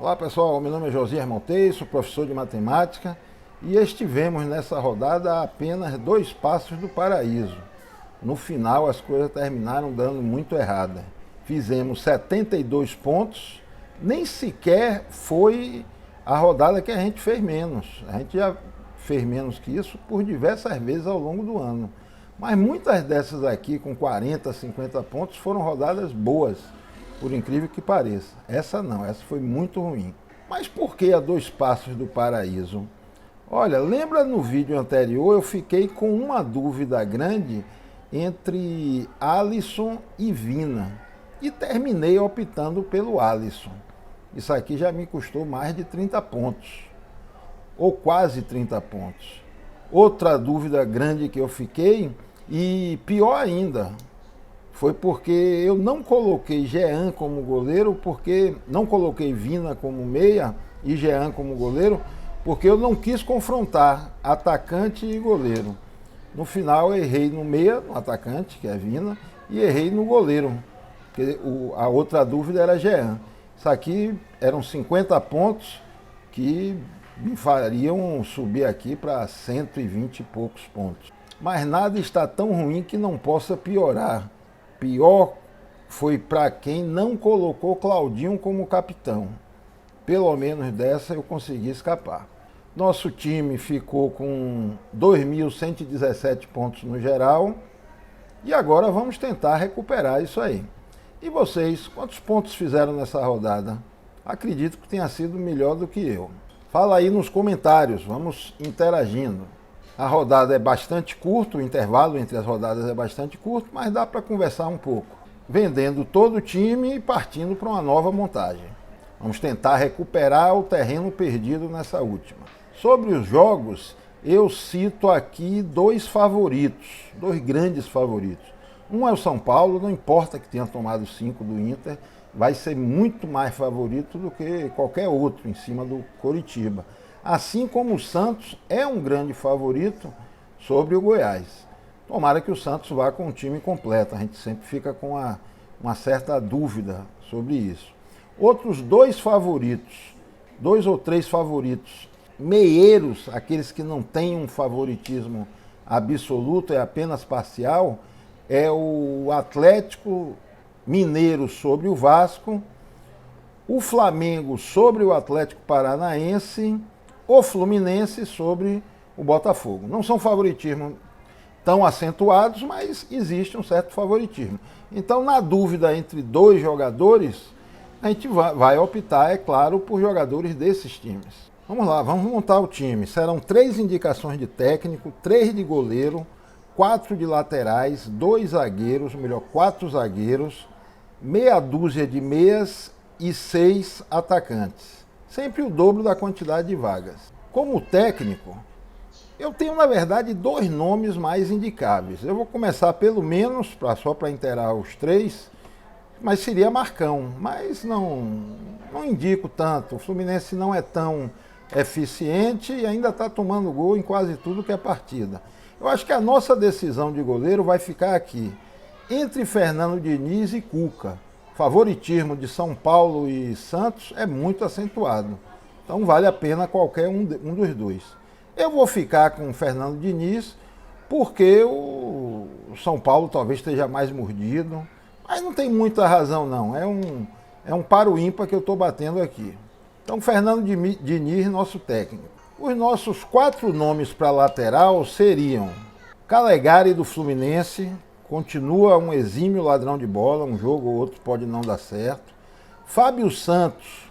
Olá pessoal, meu nome é Josias Monteiro, sou professor de matemática e estivemos nessa rodada a apenas 2 passos do paraíso. No final as coisas terminaram dando muito errada. Fizemos 72 pontos, nem sequer foi a rodada que a gente fez menos. A gente já fez menos que isso por diversas vezes ao longo do ano. Mas muitas dessas aqui com 40, 50 pontos foram rodadas boas, por incrível que pareça. Essa não, essa foi muito ruim. Mas por que a 2 passos do paraíso? Olha, lembra no vídeo anterior eu fiquei com uma dúvida grande entre Alisson e Vina e terminei optando pelo Alisson. Isso aqui já me custou mais de 30 pontos, ou quase 30 pontos. Outra dúvida grande que eu fiquei, e pior ainda, foi porque eu não coloquei Jean como goleiro, porque não coloquei Vina como meia e Jean como goleiro, porque eu não quis confrontar atacante e goleiro. No final eu errei no meia, no atacante, que é Vina, e errei no goleiro, porque a outra dúvida era Jean. Isso aqui eram 50 pontos que me fariam subir aqui para 120 e poucos pontos. Mas nada está tão ruim que não possa piorar. Pior foi para quem não colocou Claudinho como capitão. Pelo menos dessa eu consegui escapar. Nosso time ficou com 2.117 pontos no geral e agora vamos tentar recuperar isso aí. E vocês, quantos pontos fizeram nessa rodada? Acredito que tenha sido melhor do que eu. Fala aí nos comentários, vamos interagindo. A rodada é bastante curta, o intervalo entre as rodadas é bastante curto, mas dá para conversar um pouco. Vendendo todo o time e partindo para uma nova montagem. Vamos tentar recuperar o terreno perdido nessa última. Sobre os jogos, eu cito aqui 2 favoritos, 2 grandes favoritos. Um é o São Paulo, não importa que tenha tomado 5 do Inter, vai ser muito mais favorito do que qualquer outro em cima do Coritiba. Assim como o Santos é um grande favorito sobre o Goiás. Tomara que o Santos vá com o time completo, a gente sempre fica com uma certa dúvida sobre isso. Outros 2 favoritos, 2 ou 3 favoritos, meieiros, aqueles que não têm um favoritismo absoluto, é apenas parcial, é o Atlético Mineiro sobre o Vasco, o Flamengo sobre o Atlético Paranaense, o Fluminense sobre o Botafogo. Não são favoritismos tão acentuados, mas existe um certo favoritismo. Então, na dúvida entre 2 jogadores, a gente vai optar, é claro, por jogadores desses times. Vamos lá, vamos montar o time. Serão 3 indicações de técnico, 3 de goleiro, 4 de laterais, 2 zagueiros, melhor, 4 zagueiros, meia dúzia de meias e 6 atacantes. Sempre o dobro da quantidade de vagas. Como técnico, eu tenho, na verdade, 2 nomes mais indicáveis. Eu vou começar pelo menos, só para inteirar os 3, mas seria Marcão. Mas não indico tanto. O Fluminense não é tão eficiente e ainda está tomando gol em quase tudo que é partida. Eu acho que a nossa decisão de goleiro vai ficar aqui, entre Fernando Diniz e Cuca. O favoritismo de São Paulo e Santos é muito acentuado. Então vale a pena qualquer um dos 2. Eu vou ficar com o Fernando Diniz, porque o São Paulo talvez esteja mais mordido. Mas não tem muita razão não, é um paro ímpar que eu estou batendo aqui. Então Fernando Diniz, nosso técnico. Os nossos 4 nomes para lateral seriam Calegari do Fluminense, continua um exímio ladrão de bola, um jogo ou outro pode não dar certo. Fábio Santos,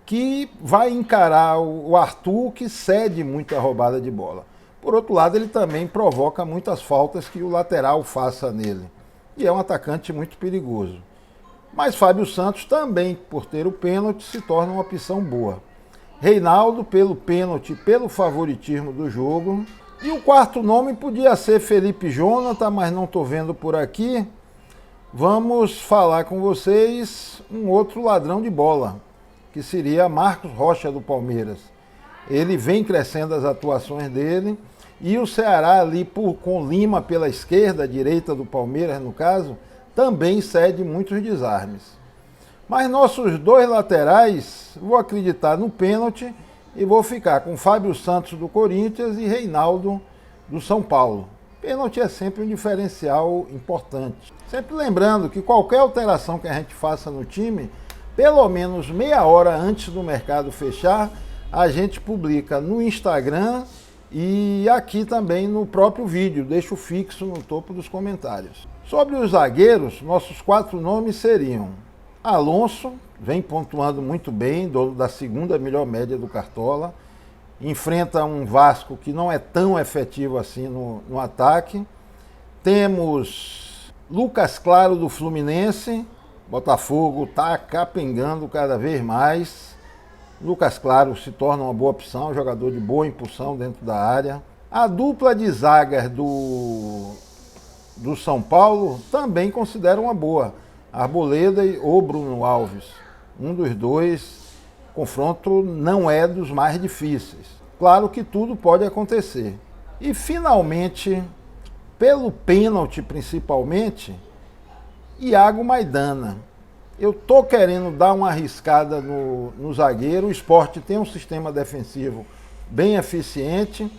que vai encarar o Arthur, que cede muita roubada de bola. Por outro lado, ele também provoca muitas faltas que o lateral faça nele. E é um atacante muito perigoso. Mas Fábio Santos também, por ter o pênalti, se torna uma opção boa. Reinaldo, pelo pênalti, pelo favoritismo do jogo. E o 4º nome podia ser Felipe Jonathan, mas não estou vendo por aqui. Vamos falar com vocês um outro ladrão de bola, que seria Marcos Rocha do Palmeiras. Ele vem crescendo as atuações dele e o Ceará ali com Lima pela esquerda, direita do Palmeiras no caso, também cede muitos desarmes. Mas nossos dois laterais, vou acreditar no pênalti e vou ficar com Fábio Santos do Corinthians e Reinaldo do São Paulo. Pênalti é sempre um diferencial importante. Sempre lembrando que qualquer alteração que a gente faça no time, pelo menos meia hora antes do mercado fechar, a gente publica no Instagram e aqui também no próprio vídeo, deixo fixo no topo dos comentários. Sobre os zagueiros, nossos 4 nomes seriam Alonso, vem pontuando muito bem, dono da segunda melhor média do Cartola, enfrenta um Vasco que não é tão efetivo assim no ataque. Temos Lucas Claro do Fluminense, Botafogo está capengando cada vez mais. Lucas Claro se torna uma boa opção, jogador de boa impulsão dentro da área. A dupla de zagas do São Paulo também considero uma boa. Arboleda ou Bruno Alves. Um dos dois, confronto não é dos mais difíceis. Claro que tudo pode acontecer. E finalmente, pelo pênalti principalmente, Iago Maidana. Eu tô querendo dar uma arriscada no zagueiro. O Sport tem um sistema defensivo bem eficiente.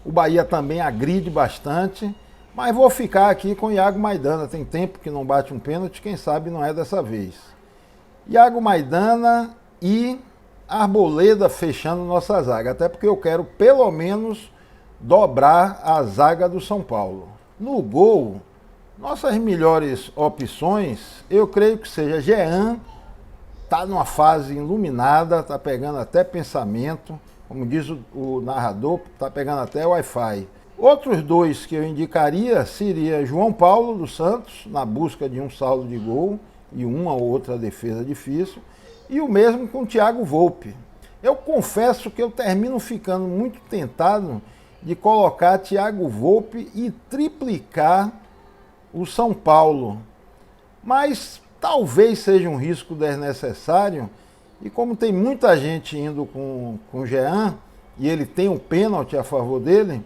O Bahia também agride bastante. Mas vou ficar aqui com Iago Maidana. Tem tempo que não bate um pênalti, quem sabe não é dessa vez. Iago Maidana e Arboleda fechando nossa zaga. Até porque eu quero pelo menos dobrar a zaga do São Paulo. No gol, nossas melhores opções, eu creio que seja Jean, está numa fase iluminada, está pegando até pensamento, como diz o narrador, está pegando até Wi-Fi. Outros dois que eu indicaria seria João Paulo dos Santos, na busca de um saldo de gol e uma ou outra defesa difícil, e o mesmo com o Thiago Volpi. Eu confesso que eu termino ficando muito tentado de colocar Thiago Volpi e triplicar o São Paulo, mas talvez seja um risco desnecessário, e como tem muita gente indo com o Jean, e ele tem um pênalti a favor dele,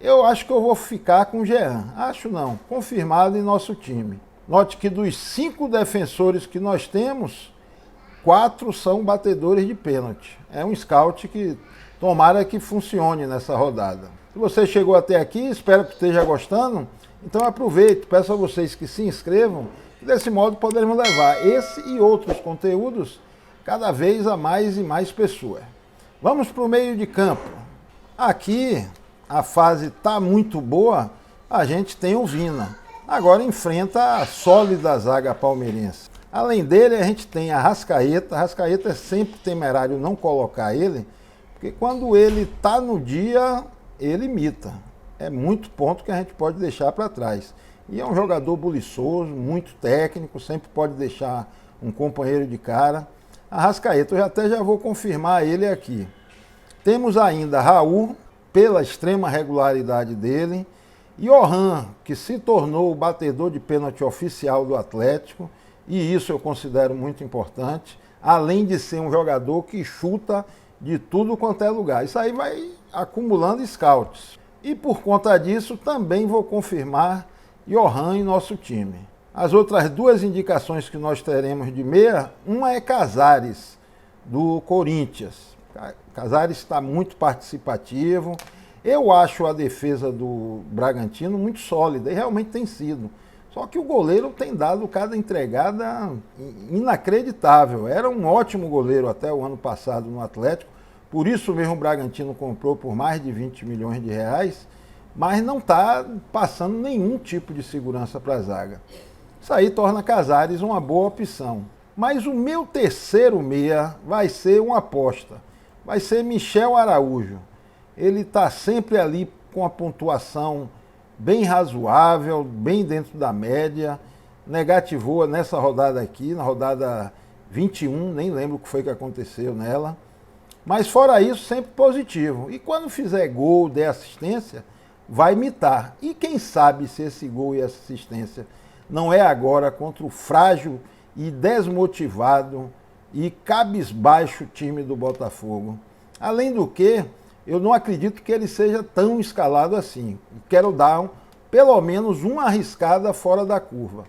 eu acho que eu vou ficar com o Jean. Acho não, confirmado em nosso time. Note que dos 5 defensores que nós temos, 4 são batedores de pênalti. É um scout que tomara que funcione nessa rodada. Se você chegou até aqui, espero que esteja gostando. Então aproveite, peço a vocês que se inscrevam, e desse modo poderemos levar esse e outros conteúdos cada vez a mais e mais pessoas. Vamos para o meio de campo. Aqui a fase está muito boa, a gente tem o Vina. Agora enfrenta a sólida zaga palmeirense. Além dele, a gente tem a Arrascaeta. Arrascaeta é sempre temerário não colocar ele, porque quando ele está no dia, ele imita. É muito ponto que a gente pode deixar para trás. E é um jogador buliçoso, muito técnico, sempre pode deixar um companheiro de cara. Arrascaeta, eu já vou confirmar ele aqui. Temos ainda Raul, pela extrema regularidade dele, e Orhan, que se tornou o batedor de pênalti oficial do Atlético, e isso eu considero muito importante, além de ser um jogador que chuta de tudo quanto é lugar. Isso aí vai acumulando scouts. E por conta disso, também vou confirmar Johan em nosso time. As outras 2 indicações que nós teremos de meia, uma é Casares, do Corinthians. Casares está muito participativo. Eu acho a defesa do Bragantino muito sólida, e realmente tem sido. Só que o goleiro tem dado cada entregada inacreditável. Era um ótimo goleiro até o ano passado no Atlético. Por isso mesmo o Bragantino comprou por mais de 20 milhões de reais, mas não está passando nenhum tipo de segurança para a zaga. Isso aí torna Casares uma boa opção. Mas o meu terceiro meia vai ser uma aposta. Vai ser Michel Araújo. Ele está sempre ali com a pontuação bem razoável, bem dentro da média. Negativou nessa rodada aqui, na rodada 21, nem lembro o que foi que aconteceu nela. Mas fora isso, sempre positivo. E quando fizer gol, der assistência, vai imitar. E quem sabe se esse gol e essa assistência não é agora contra o frágil e desmotivado e cabisbaixo time do Botafogo. Além do que, eu não acredito que ele seja tão escalado assim. Quero dar pelo menos uma arriscada fora da curva.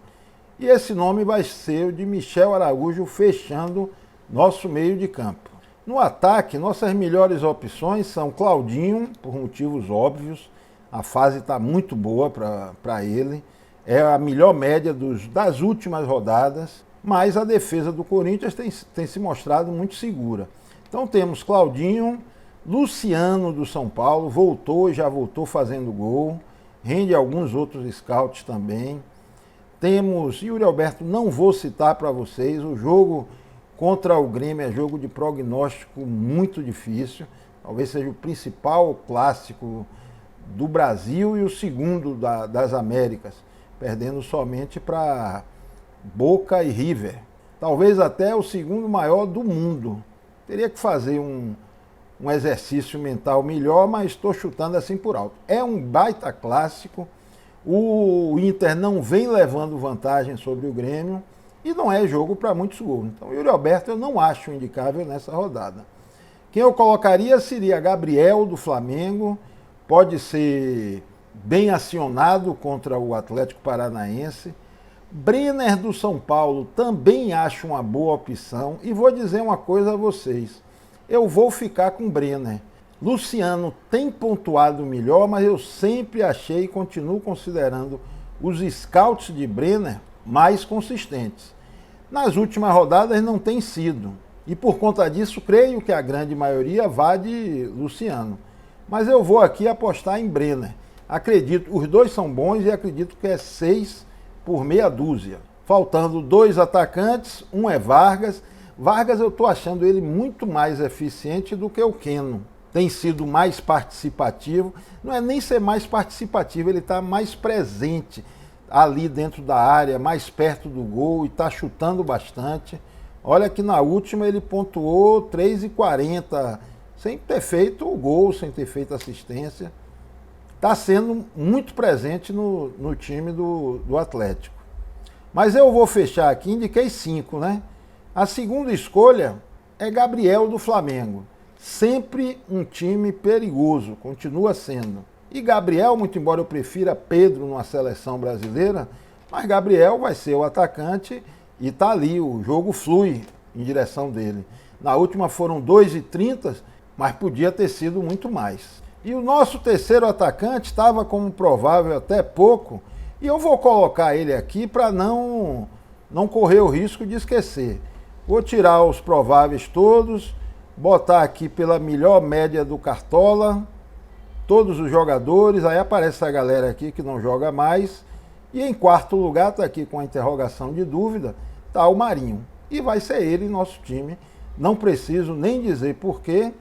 E esse nome vai ser o de Michel Araújo fechando nosso meio de campo. No ataque, nossas melhores opções são Claudinho, por motivos óbvios. A fase está muito boa para ele. É a melhor média das últimas rodadas, mas a defesa do Corinthians tem se mostrado muito segura. Então temos Claudinho, Luciano do São Paulo, já voltou fazendo gol, rende alguns outros scouts também. Temos Yuri Alberto, não vou citar para vocês, o jogo contra o Grêmio é jogo de prognóstico muito difícil, talvez seja o principal clássico do Brasil e o segundo das Américas, perdendo somente para Boca e River. Talvez até o segundo maior do mundo. Teria que fazer um exercício mental melhor, mas estou chutando assim por alto. É um baita clássico, o Inter não vem levando vantagem sobre o Grêmio e não é jogo para muitos gols. Então, Yuri Alberto eu não acho indicável nessa rodada. Quem eu colocaria seria Gabriel do Flamengo, pode ser bem acionado contra o Atlético Paranaense. Brenner do São Paulo também acho uma boa opção e vou dizer uma coisa a vocês, eu vou ficar com Brenner. Luciano tem pontuado melhor, mas eu sempre achei e continuo considerando os scouts de Brenner mais consistentes. Nas últimas rodadas não tem sido, e por conta disso creio que a grande maioria vá de Luciano. Mas eu vou aqui apostar em Brenner. Acredito, os dois são bons e acredito que é 6 por meia dúzia. Faltando 2 atacantes, um é Vargas. Vargas eu estou achando ele muito mais eficiente do que o Keno. Tem sido mais participativo, não é nem ser mais participativo, ele está mais presente ali dentro da área, mais perto do gol e está chutando bastante. Olha que na última ele pontuou 3,40, sem ter feito o gol, sem ter feito assistência. Está sendo muito presente no time do Atlético. Mas eu vou fechar aqui, indiquei 5, né? A segunda escolha é Gabriel do Flamengo. Sempre um time perigoso, continua sendo. E Gabriel, muito embora eu prefira Pedro numa seleção brasileira, mas Gabriel vai ser o atacante e tá ali, o jogo flui em direção dele. Na última foram 2,30, mas podia ter sido muito mais. E o nosso terceiro atacante estava como provável até pouco, e eu vou colocar ele aqui para não correr o risco de esquecer. Vou tirar os prováveis todos, botar aqui pela melhor média do Cartola, todos os jogadores, aí aparece a galera aqui que não joga mais, e em quarto lugar, está aqui com a interrogação de dúvida, está o Marinho. E vai ser ele nosso time, não preciso nem dizer porquê,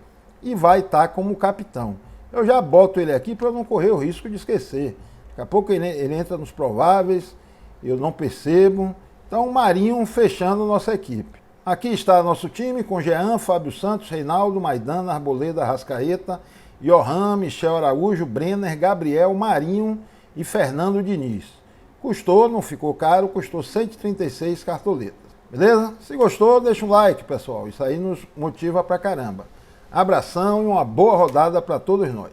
e vai estar como capitão. Eu já boto ele aqui para não correr o risco de esquecer. Daqui a pouco ele entra nos prováveis, eu não percebo. Então o Marinho fechando nossa equipe. Aqui está nosso time com Jean, Fábio Santos, Reinaldo, Maidana, Arboleda, Arrascaeta, Johan, Michel Araújo, Brenner, Gabriel, Marinho e Fernando Diniz. Custou, não ficou caro, custou 136 cartoletas. Beleza? Se gostou, deixa um like, pessoal. Isso aí nos motiva pra caramba. Abração e uma boa rodada para todos nós.